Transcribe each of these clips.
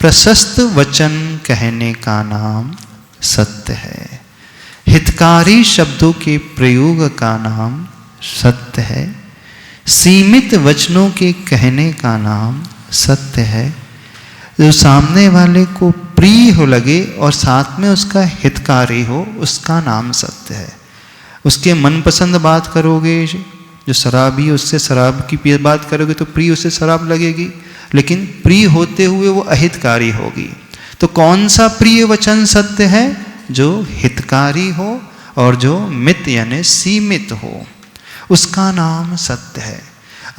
प्रशस्त वचन कहने का नाम सत्य है। हितकारी शब्दों के प्रयोग का नाम सत्य है। सीमित वचनों के कहने का नाम सत्य है। जो सामने वाले को प्रिय हो लगे और साथ में उसका हितकारी हो, उसका नाम सत्य है। उसके मनपसंद बात करोगे, जो शराबी उससे शराब की बात करोगे तो प्रिय उससे शराब लगेगी, लेकिन प्रिय होते हुए वो अहितकारी होगी। तो कौन सा प्रिय वचन सत्य है? जो हितकारी हो और जो मित यानी सीमित हो, उसका नाम सत्य है।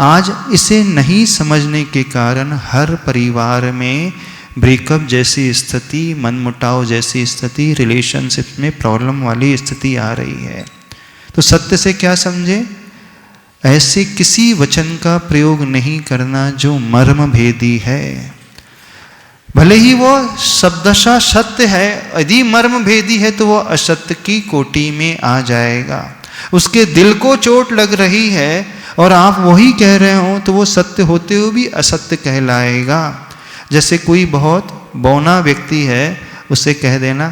आज इसे नहीं समझने के कारण हर परिवार में ब्रेकअप जैसी स्थिति, मनमुटाव जैसी स्थिति, रिलेशनशिप में प्रॉब्लम वाली स्थिति आ रही है। तो सत्य से क्या समझे? ऐसे किसी वचन का प्रयोग नहीं करना जो मर्म भेदी है। भले ही वो शब्दशः सत्य है, यदि मर्म भेदी है तो वो असत्य की कोटि में आ जाएगा। उसके दिल को चोट लग रही है और आप वही कह रहे हो तो वो सत्य होते हुए भी असत्य कहलाएगा। जैसे कोई बहुत बौना व्यक्ति है, उससे कह देना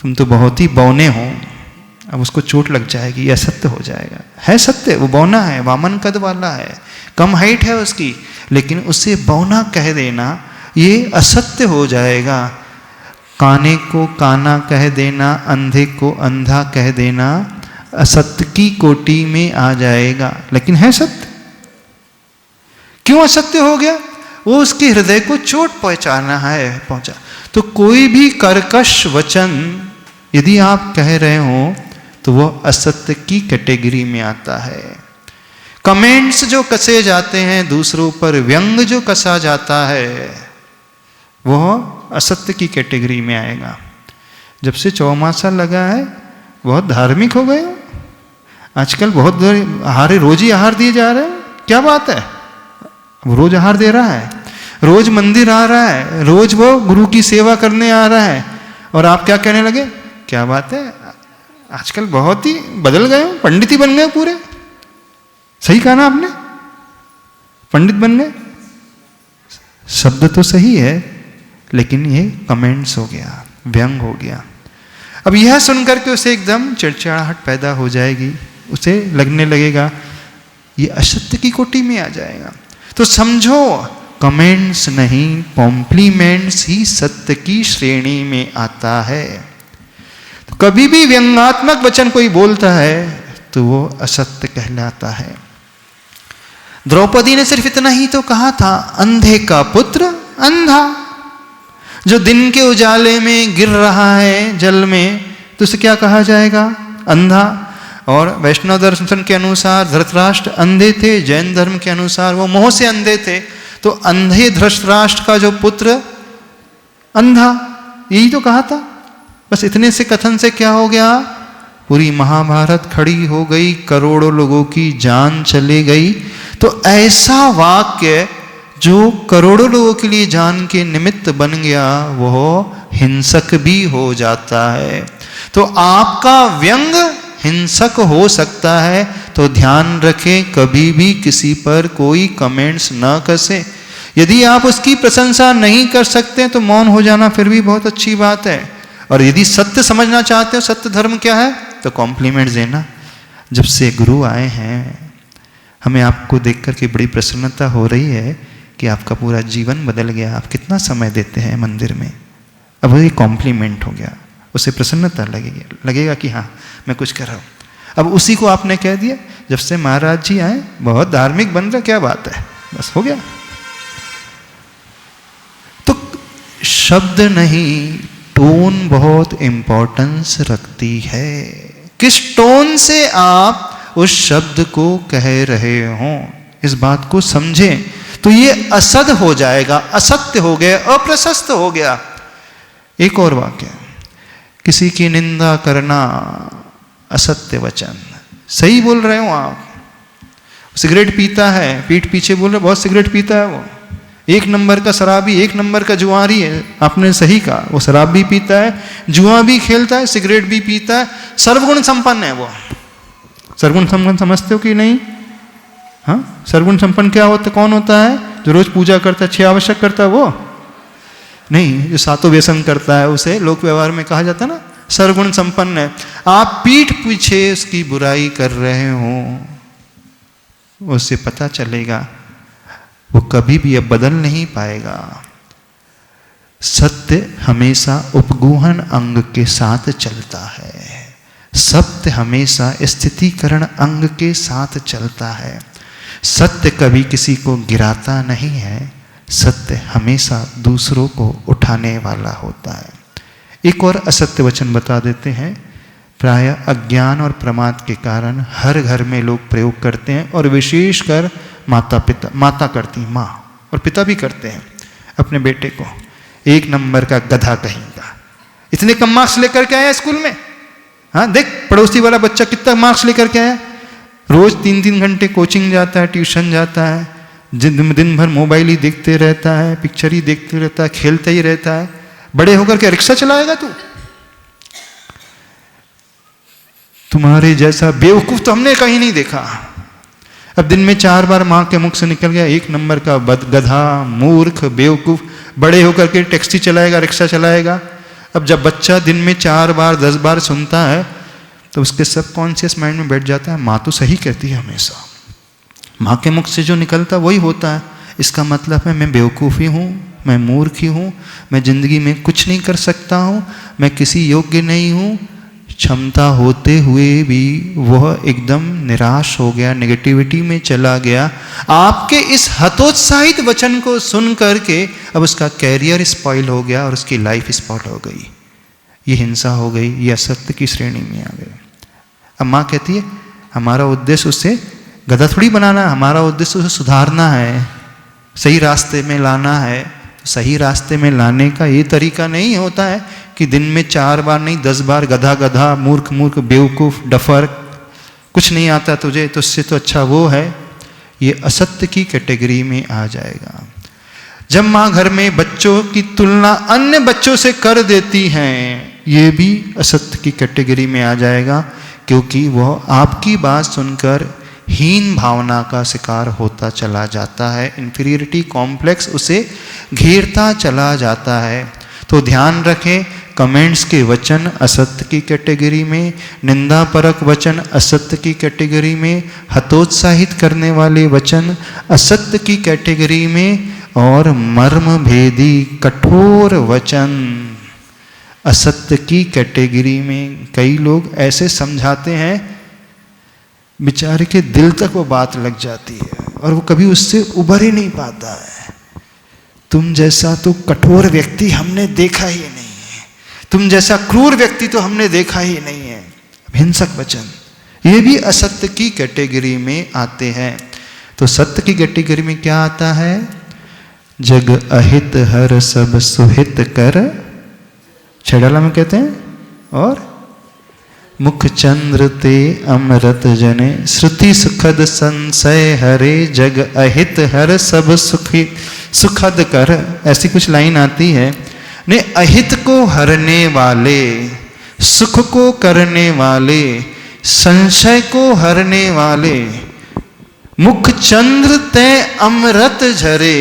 तुम तो बहुत ही बौने हो, अब उसको चोट लग जाएगी, यह असत्य हो जाएगा। है सत्य, वो बौना है, वामन कद वाला है, कम हाइट है उसकी, लेकिन उसे बौना कह देना ये असत्य हो जाएगा। काने को काना कह देना, अंधे को अंधा कह देना असत्य की कोटि में आ जाएगा, लेकिन है सत्य। क्यों असत्य हो गया? वो उसके हृदय को चोट पहुंचा। तो कोई भी कर्कश वचन यदि आप कह रहे हो तो वो असत्य की कैटेगरी में आता है। कमेंट्स जो कसे जाते हैं दूसरों पर, व्यंग जो कसा जाता है, वह असत्य की कैटेगरी में आएगा। जब से चौमासा लगा है बहुत धार्मिक हो गए। आजकल बहुत आहार, रोज ही आहार दिए जा रहे हैं। क्या बात है? रोज आहार दे रहा है, रोज मंदिर आ रहा है, रोज वो गुरु की सेवा करने आ रहा है, और आप क्या कहने लगे? क्या बात है, आजकल बहुत ही बदल गए, पंडित ही बन गए पूरे। सही कहा ना आपने, पंडित बन गए। शब्द तो सही है, लेकिन ये कमेंट्स हो गया, व्यंग हो गया। अब यह सुनकर के उसे एकदम चिड़चिड़ाहट पैदा हो जाएगी, उसे लगने लगेगा ये असत्य की कोटि में आ जाएगा। तो समझो, कमेंट्स नहीं, कॉम्प्लीमेंट्स ही सत्य की श्रेणी में आता है। तो कभी भी व्यंग्यात्मक वचन कोई बोलता है तो वो असत्य कहलाता है। द्रौपदी ने सिर्फ इतना ही तो कहा था, अंधे का पुत्र अंधा। जो दिन के उजाले में गिर रहा है जल में, तो उसे क्या कहा जाएगा? अंधा। और वैष्णव दर्शन के अनुसार धृतराष्ट्र अंधे थे, जैन धर्म के अनुसार वो मोह से अंधे थे। तो अंधे धृतराष्ट्र का जो पुत्र अंधा, यही तो कहा था। बस इतने से कथन से क्या हो गया? पूरी महाभारत खड़ी हो गई, करोड़ों लोगों की जान चली गई। तो ऐसा वाक्य जो करोड़ों लोगों के लिए जान के निमित्त बन गया, वो हिंसक भी हो जाता है। तो आपका व्यंग हिंसक हो सकता है, तो ध्यान रखें, कभी भी किसी पर कोई कमेंट्स न कसे। यदि आप उसकी प्रशंसा नहीं कर सकते तो मौन हो जाना फिर भी बहुत अच्छी बात है। और यदि सत्य समझना चाहते हो, सत्य धर्म क्या है, तो कॉम्प्लीमेंट्स देना। जब से गुरु आए हैं, हमें आपको देख करके बड़ी प्रसन्नता हो रही है कि आपका पूरा जीवन बदल गया। आप कितना समय देते हैं मंदिर में। अब ये कॉम्प्लीमेंट हो गया, उसे प्रसन्नता लगेगा कि हाँ मैं कुछ कर रहा हूँ। अब उसी को आपने कह दिया, जब से महाराज जी आए बहुत धार्मिक बन रहा, क्या बात है, बस हो गया। तो शब्द नहीं, टोन बहुत इंपॉर्टेंस रखती है। किस टोन से आप उस शब्द को कह रहे हो, इस बात को समझें। तो ये असद हो जाएगा, असत्य हो गया, अप्रशस्त हो गया। एक और वाक्य, किसी की निंदा करना असत्य वचन। सही बोल रहे हो आप, सिगरेट पीता है, पीठ पीछे बोल रहे, बहुत सिगरेट पीता है वो, एक नंबर का शराबी, एक नंबर का जुआरी है। आपने सही कहा, वो शराब भी पीता है, जुआ भी खेलता है, सिगरेट भी पीता है, सर्वगुण संपन्न है वो। सर्वगुण संपन्न समझते हो कि नहीं? हाँ, सर्वगुण संपन्न क्या होता, कौन होता है? जो रोज पूजा करता है, 6 आवश्यक करता है वो। नहीं, जो सातों व्यसन करता है उसे लोक व्यवहार में कहा जाता है ना सर्वगुण संपन्न है। आप पीठ पीछे उसकी बुराई कर रहे हो, उससे पता चलेगा, वो कभी भी अब बदल नहीं पाएगा। सत्य हमेशा उपगूहन अंग के साथ चलता है, सत्य हमेशा स्थितीकरण अंग के साथ चलता है। सत्य कभी किसी को गिराता नहीं है, सत्य हमेशा दूसरों को उठाने वाला होता है। एक और असत्य वचन बता देते हैं, प्रायः अज्ञान और प्रमाद के कारण हर घर में लोग प्रयोग करते हैं, और विशेषकर माता करती, माँ और पिता भी करते हैं अपने बेटे को, 1 नंबर का गधा कहेंगा, इतने कम मार्क्स लेकर के आया स्कूल में। हाँ देख पड़ोसी वाला बच्चा कितना मार्क्स लेकर के आया, रोज 3-3 घंटे कोचिंग जाता है, ट्यूशन जाता है, दिन भर मोबाइल ही देखते रहता है, पिक्चर ही देखते रहता है, खेलते ही रहता है, बड़े होकर के रिक्शा चलाएगा तू? तुम्हारे जैसा बेवकूफ तो हमने कहीं नहीं देखा। अब दिन में 4 बार माँ के मुख से निकल गया 1 नंबर का गधा, मूर्ख, बेवकूफ, बड़े होकर के टैक्सी चलाएगा, रिक्शा चलाएगा। अब जब बच्चा दिन में 4 बार 10 बार सुनता है तो उसके सबकॉन्शियस माइंड में बैठ जाता है, माँ तो सही कहती है, हमेशा माँ के मुख से जो निकलता वही होता है। इसका मतलब है मैं बेवकूफ़ ही हूँ, मैं मूर्ख ही हूँ, मैं जिंदगी में कुछ नहीं कर सकता हूँ, मैं किसी योग्य नहीं हूँ। क्षमता होते हुए भी वह एकदम निराश हो गया, नेगेटिविटी में चला गया। आपके इस हतोत्साहित वचन को सुन करके अब उसका कैरियर स्पॉइल हो गया और उसकी लाइफ स्पॉइल हो गई, ये हिंसा हो गई, ये असत्य की श्रेणी में आ गई। अब माँ कहती है हमारा उद्देश्य उसे गधा थोड़ी बनाना है, हमारा उद्देश्य उसे सुधारना है, सही रास्ते में लाना है। सही रास्ते में लाने का ये तरीका नहीं होता है कि दिन में 4 बार नहीं 10 बार गधा गधा, मूर्ख मूर्ख, बेवकूफ, डफर, कुछ नहीं आता तुझे तो उससे तो अच्छा वो है, ये असत्य की कैटेगरी में आ जाएगा। जब माँ घर में बच्चों की तुलना अन्य बच्चों से कर देती हैं, ये भी असत्य की कैटेगरी में आ जाएगा, क्योंकि वह आपकी बात सुनकर हीन भावना का शिकार होता चला जाता है, इंफीरियरिटी कॉम्प्लेक्स उसे घेरता चला जाता है। तो ध्यान रखें, कमेंट्स के वचन असत्य की कैटेगरी में, निंदापरक वचन असत्य की कैटेगरी में, हतोत्साहित करने वाले वचन असत्य की कैटेगरी में, और मर्म भेदी कठोर वचन असत्य की कैटेगरी में। कई लोग ऐसे समझाते हैं, बेचारे के दिल तक वो बात लग जाती है और वो कभी उससे उभर ही नहीं पाता है। तुम जैसा तो कठोर व्यक्ति हमने देखा ही नहीं है, तुम जैसा क्रूर व्यक्ति तो हमने देखा ही नहीं है। हिंसक वचन ये भी असत्य की कैटेगरी में आते हैं। तो सत्य की कैटेगरी में क्या आता है? जग अहित हर सब सुहित कर, छेड़ाला में कहते हैं, और मुख चंद्र ते अमृत जने, श्रुति सुखद संशय हरे, जग अहित हर सब सुखी सुखद कर, ऐसी कुछ लाइन आती है। ने अहित को हरने वाले, सुख को करने वाले, संशय को हरने वाले, मुख चंद्र ते अमृत झरे,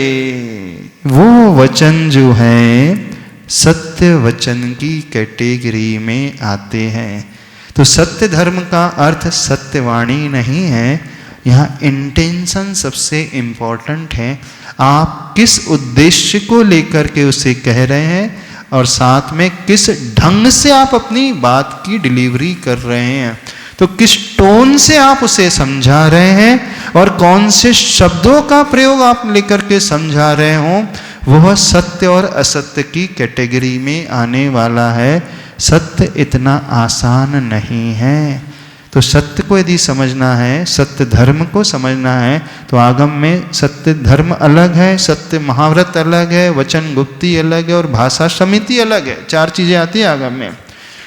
वो वचन जो है सत्य वचन की कैटेगरी में आते हैं। तो सत्य धर्म का अर्थ सत्यवाणी नहीं है, यहाँ इंटेंशन सबसे इंपॉर्टेंट है। आप किस उद्देश्य को लेकर के उसे कह रहे हैं और साथ में किस ढंग से आप अपनी बात की डिलीवरी कर रहे हैं। तो किस टोन से आप उसे समझा रहे हैं और कौन से शब्दों का प्रयोग आप लेकर के समझा रहे हो, वह सत्य और असत्य की कैटेगरी में आने वाला है। सत्य इतना आसान नहीं है। तो सत्य को यदि समझना है, सत्य धर्म को समझना है, तो आगम में सत्य धर्म अलग है, सत्य महाव्रत अलग है, वचन गुप्ती अलग है और भाषा समिति अलग है। 4 चीजें आती है आगम में।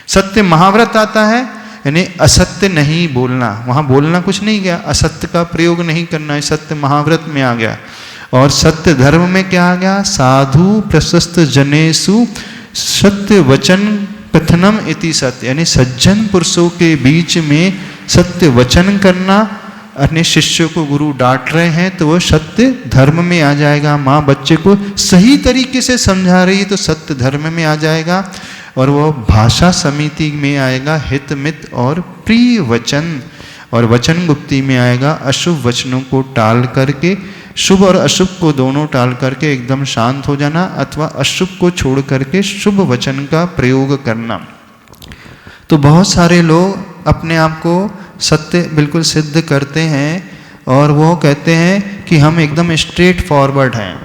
सत्य महाव्रत आता है, यानी असत्य नहीं बोलना, वहां बोलना कुछ नहीं गया, असत्य का प्रयोग नहीं करना है, सत्य महाव्रत में आ गया। और सत्य धर्म में क्या आ गया? साधु प्रशस्त जनेसु सत्य वचन कथनम इति सत्य, यानी सज्जन पुरुषों के बीच में सत्य वचन करना अपने शिष्यों को गुरु डांट रहे हैं तो वो सत्य धर्म में आ जाएगा। माँ बच्चे को सही तरीके से समझा रही है तो सत्य धर्म में आ जाएगा। और वो भाषा समिति में आएगा हित मित और प्रिय वचन, और वचन गुप्ती में आएगा अशुभ वचनों को टाल करके, शुभ और अशुभ को दोनों टाल करके एकदम शांत हो जाना, अथवा अशुभ को छोड़ करके शुभ वचन का प्रयोग करना। तो बहुत सारे लोग अपने आप को सत्य बिल्कुल सिद्ध करते हैं और वो कहते हैं कि हम एकदम स्ट्रेट फॉरवर्ड हैं,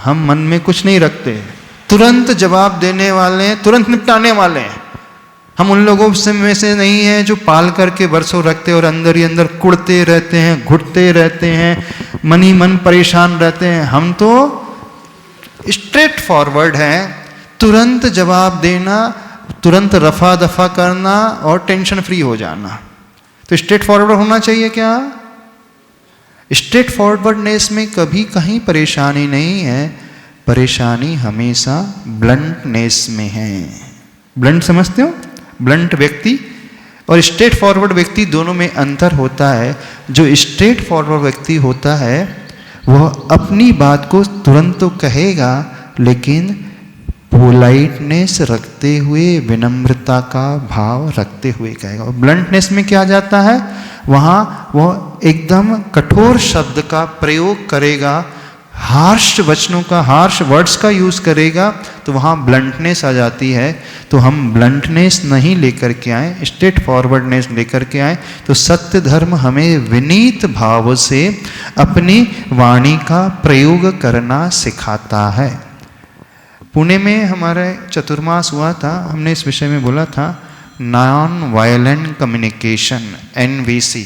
हम मन में कुछ नहीं रखते, तुरंत जवाब देने वाले हैं, तुरंत निपटाने वाले हैं। हम उन लोगों में से नहीं हैं जो पाल करके बरसों रखते और अंदर ही अंदर कुड़ते रहते हैं, घुटते रहते हैं, मन ही मन परेशान रहते हैं। हम तो स्ट्रेट फॉरवर्ड हैं, तुरंत जवाब देना, तुरंत रफा दफा करना और टेंशन फ्री हो जाना। तो स्ट्रेट फॉरवर्ड होना चाहिए क्या? स्ट्रेट फॉरवर्डनेस में कभी कहीं परेशानी नहीं है, परेशानी हमेशा ब्लंटनेस में है। ब्लंट समझते हो? ब्लंट व्यक्ति और स्ट्रेट फॉरवर्ड व्यक्ति दोनों में अंतर होता है। जो स्ट्रेट फॉरवर्ड व्यक्ति होता है वह अपनी बात को तुरंत तो कहेगा लेकिन पोलाइटनेस रखते हुए, विनम्रता का भाव रखते हुए कहेगा। और ब्लंटनेस में क्या जाता है, वहाँ वह एकदम कठोर शब्द का प्रयोग करेगा, हार्श वचनों का, हार्श वर्ड्स का यूज करेगा, तो वहाँ ब्लंटनेस आ जाती है। तो हम ब्लंटनेस नहीं लेकर के आए, स्ट्रेट फॉरवर्डनेस लेकर के आए। तो सत्य धर्म हमें विनीत भाव से अपनी वाणी का प्रयोग करना सिखाता है। पुणे में हमारे चतुर्मास हुआ था, हमने इस विषय में बोला था नॉन वायलेंट कम्युनिकेशन, NVC।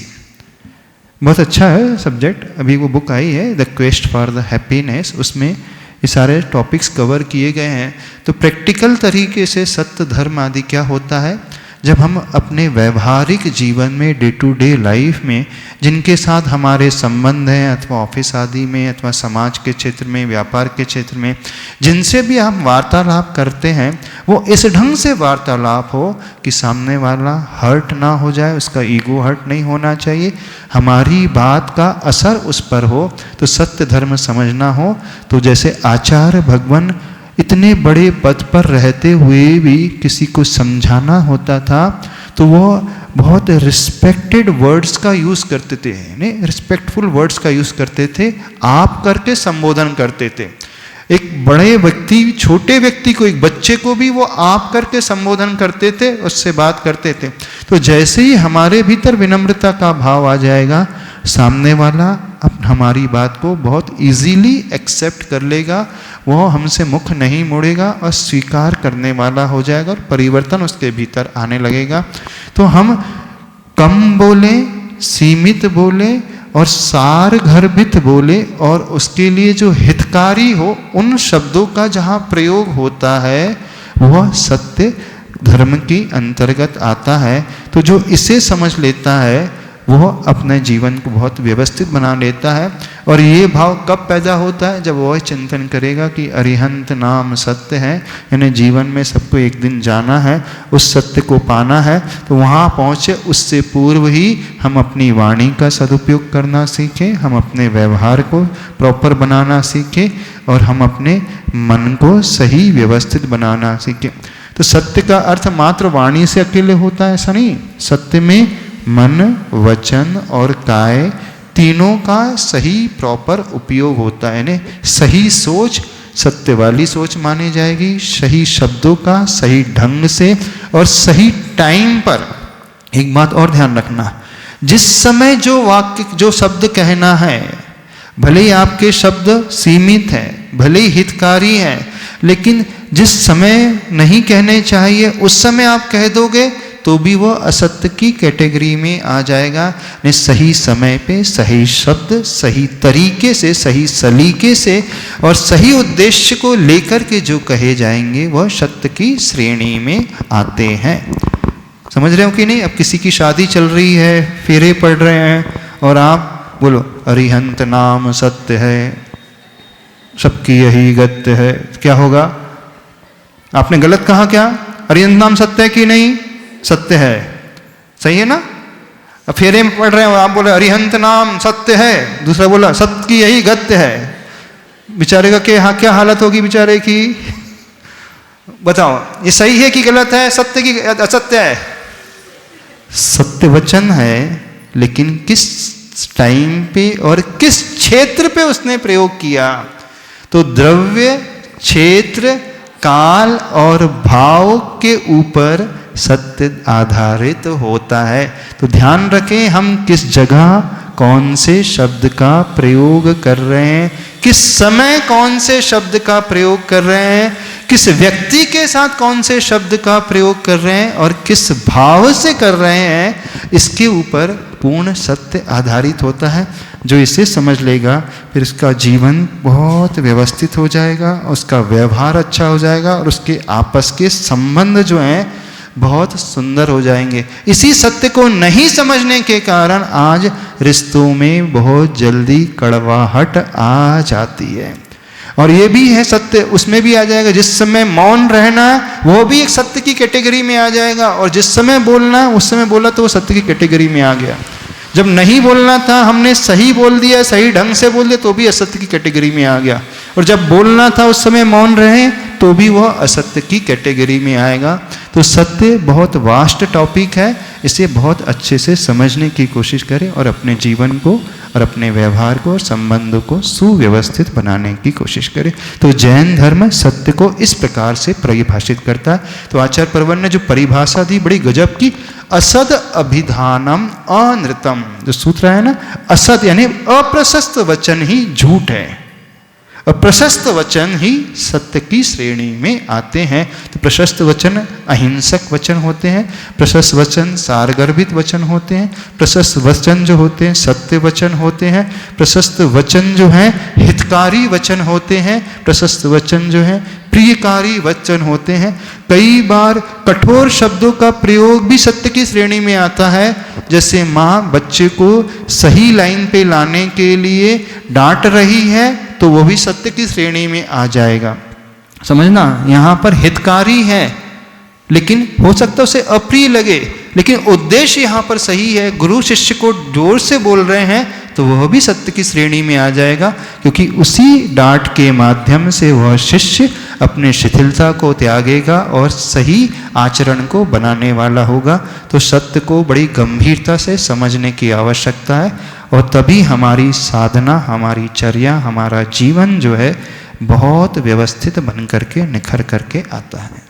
बहुत अच्छा है सब्जेक्ट। अभी वो बुक आई है the quest for the happiness, उसमें ये सारे टॉपिक्स कवर किए गए हैं। तो प्रैक्टिकल तरीके से सत्य धर्म आदि क्या होता है, जब हम अपने व्यवहारिक जीवन में, डे टू डे लाइफ में जिनके साथ हमारे संबंध हैं, अथवा ऑफिस आदि में, अथवा समाज के क्षेत्र में, व्यापार के क्षेत्र में, जिनसे भी हम वार्तालाप करते हैं, वो इस ढंग से वार्तालाप हो कि सामने वाला हर्ट ना हो जाए, उसका ईगो हर्ट नहीं होना चाहिए, हमारी बात का असर उस पर हो। तो सत्य धर्म समझना हो तो जैसे आचार्य भगवान इतने बड़े पद पर रहते हुए भी किसी को समझाना होता था तो वो बहुत रिस्पेक्टेड वर्ड्स का यूज़ करते थे, रिस्पेक्टफुल वर्ड्स का यूज़ करते थे, आप करके संबोधन करते थे। एक बड़े व्यक्ति, छोटे व्यक्ति को, एक बच्चे को भी वो आप करके संबोधन करते थे, उससे बात करते थे। तो जैसे ही हमारे भीतर विनम्रता का भाव आ जाएगा, सामने वाला हमारी बात को बहुत इजीली एक्सेप्ट कर लेगा, वो हमसे मुख नहीं मोड़ेगा और स्वीकार करने वाला हो जाएगा और परिवर्तन उसके भीतर आने लगेगा। तो हम कम बोले, सीमित बोले और सार गर्भित बोले, और उसके लिए जो हितकारी हो उन शब्दों का जहाँ प्रयोग होता है वह सत्य धर्म की अंतर्गत आता है। तो जो इसे समझ लेता है वह अपने जीवन को बहुत व्यवस्थित बना लेता है। और ये भाव कब पैदा होता है, जब वह चिंतन करेगा कि अरिहंत नाम सत्य है, यानी जीवन में सबको एक दिन जाना है, उस सत्य को पाना है। तो वहाँ पहुँचे उससे पूर्व ही हम अपनी वाणी का सदुपयोग करना सीखें, हम अपने व्यवहार को प्रॉपर बनाना सीखें और हम अपने मन को सही व्यवस्थित बनाना सीखें। तो सत्य का अर्थ मात्र वाणी से अकेले होता है ऐसा नहीं, सत्य में मन, वचन और काय तीनों का सही प्रॉपर उपयोग होता है। यानी सही सोच सत्य वाली सोच मानी जाएगी, सही शब्दों का सही ढंग से और सही टाइम पर। एक बात और ध्यान रखना, जिस समय जो वाक्य, जो शब्द कहना है, भले ही आपके शब्द सीमित हैं, भले ही हितकारी हैं, लेकिन जिस समय नहीं कहने चाहिए उस समय आप कह दोगे तो भी वो असत्य की कैटेगरी में आ जाएगा। ने सही समय पे सही शब्द, सही तरीके से, सही सलीके से और सही उद्देश्य को लेकर के जो कहे जाएंगे वह सत्य की श्रेणी में आते हैं। समझ रहे हो कि नहीं? अब किसी की शादी चल रही है, फेरे पड़ रहे हैं और आप बोलो अरिहंत नाम सत्य है, सबकी यही गत्य है, क्या होगा? आपने गलत कहा क्या? अरिहंत नाम सत्य है कि नहीं? सत्य है, सही है ना? अब फेरे में पढ़ रहे हैं, आप बोले अरिहंत नाम सत्य है, दूसरा बोला सत्य की यही गत्य है, बेचारे का क्या हालत होगी बेचारे की? बताओ ये सही है कि गलत है, सत्य की असत्य है? सत्य वचन है, लेकिन किस टाइम पे और किस क्षेत्र पे उसने प्रयोग किया। तो द्रव्य, क्षेत्र, काल और भाव के ऊपर सत्य आधारित होता है। तो ध्यान रखें हम किस जगह कौन से शब्द का प्रयोग कर रहे हैं, किस समय कौन से शब्द का प्रयोग कर रहे हैं, किस व्यक्ति के साथ कौन से शब्द का प्रयोग कर रहे हैं और किस भाव से कर रहे हैं, इसके ऊपर पूर्ण सत्य आधारित होता है। जो इसे समझ लेगा फिर उसका जीवन बहुत व्यवस्थित हो जाएगा, उसका व्यवहार अच्छा हो जाएगा और उसके आपस के संबंध जो हैं बहुत सुंदर हो जाएंगे। इसी सत्य को नहीं समझने के कारण आज रिश्तों में बहुत जल्दी कड़वाहट आ जाती है। और ये भी है सत्य, उसमें भी आ जाएगा जिस समय मौन रहना वो भी एक सत्य की कैटेगरी में आ जाएगा, और जिस समय बोलना उस समय बोला तो वो सत्य की कैटेगरी में आ गया। जब नहीं बोलना था हमने सही बोल दिया, सही ढंग से बोल दिया तो भी असत्य की कैटेगरी में आ गया, और जब बोलना था उस समय मौन रहे तो भी वह असत्य की कैटेगरी में आएगा। तो सत्य बहुत वास्ट टॉपिक है, इसे बहुत अच्छे से समझने की कोशिश करें और अपने जीवन को और अपने व्यवहार को और संबंधों को सुव्यवस्थित बनाने की कोशिश करें। तो जैन धर्म सत्य को इस प्रकार से परिभाषित करता है। तो आचार्य परवन ने जो परिभाषा दी बड़ी गजब की, असद अभिधानम अनृतम, जो सूत्र है ना, असद यानी अप्रशस्त वचन ही झूठ है, प्रशस्त वचन ही सत्य की श्रेणी में आते हैं। तो प्रशस्त वचन अहिंसक वचन होते हैं, प्रशस्त वचन सारगर्भित वचन होते हैं, प्रशस्त वचन जो होते हैं सत्य वचन होते हैं, प्रशस्त वचन जो हैं हितकारी वचन होते हैं, प्रशस्त वचन जो है प्रियकारी वचन होते हैं। कई बार कठोर शब्दों का प्रयोग भी सत्य की श्रेणी में आता है, जैसे माँ बच्चे को सही लाइन पे लाने के लिए डांट रही है तो वो भी सत्य की श्रेणी में आ जाएगा। समझना, यहाँ पर हितकारी है लेकिन हो सकता है उसे अप्रिय लगे, लेकिन उद्देश्य यहाँ पर सही है, गुरु शिष्य को जोर से बोल रहे हैं तो वह भी सत्य की श्रेणी में आ जाएगा, क्योंकि उसी डांट के माध्यम से वह शिष्य अपने शिथिलता को त्यागेगा और सही आचरण को बनाने वाला होगा। तो सत्य को बड़ी गंभीरता से समझने की आवश्यकता है, और तभी हमारी साधना, हमारी चर्या, हमारा जीवन जो है बहुत व्यवस्थित बन करके निखर करके आता है।